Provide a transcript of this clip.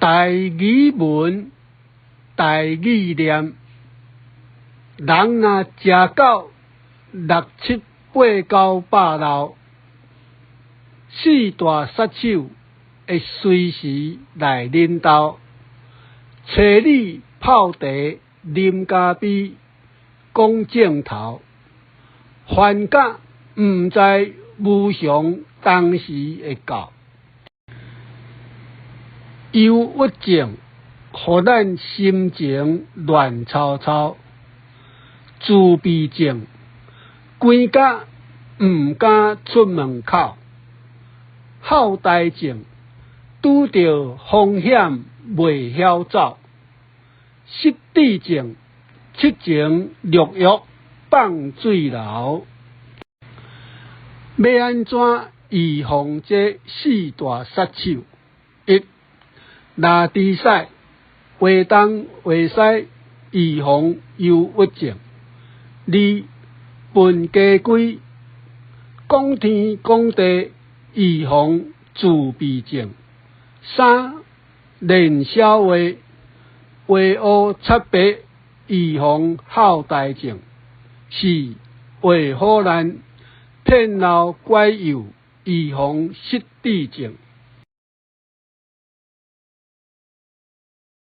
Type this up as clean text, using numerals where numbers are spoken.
大语文、大语念，人若食到6、7、8、9、10，4大杀手会随时来领导，找你泡茶、啉咖啡、讲正头，凡甲毋知无常，当时会到。忧郁症，互咱心情乱糟糟；自闭症，规甲毋敢出门口；好呆症，拄着风险袂晓走；失智症，七情六欲放水流。要安怎预防这4大杀手？1. 拉猪屎，活动会使预防忧郁症。2. 分家规，讲天讲地，预防自闭症。3. 练消话，话学差别，预防好呆症。4. 话好难，骗老拐诱，预防失智症。